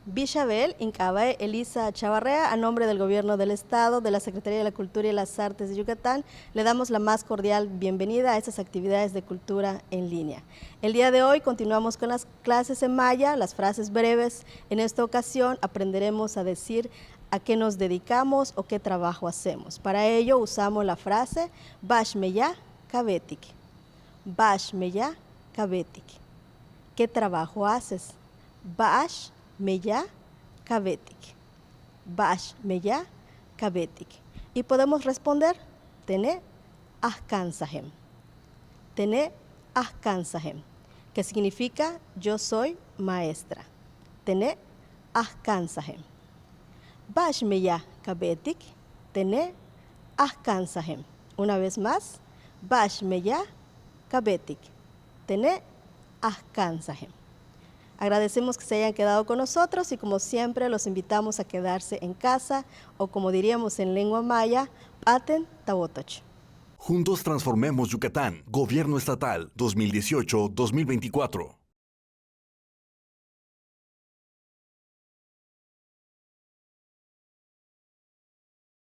Bichabel, Incabae, Elisa Chavarrea, a nombre del Gobierno del Estado, de la Secretaría de la Cultura y las Artes de Yucatán, le damos la más cordial bienvenida a estas actividades de cultura en línea. El día de hoy continuamos con las clases en maya, las frases breves. En esta ocasión aprenderemos a decir a qué nos dedicamos o qué trabajo hacemos. Para ello usamos la frase Bash Meya Kabetik. Bash Meya Kabetik. ¿Qué trabajo haces? Bash Meya Kabetik. Bash Meya Kabetik. Y podemos responder Tene Ahkansahem. Tene Ahkansahem, que significa yo soy maestra. Tene Ahkansahem. Bash Meya Kabetik. Tene Ahkansahem. Una vez más, Bash Meya Kabetik. Tene Ahkansahem. Agradecemos que se hayan quedado con nosotros y como siempre los invitamos a quedarse en casa o como diríamos en lengua maya, Paten Tawotoch. Juntos transformemos Yucatán. Gobierno Estatal 2018-2024.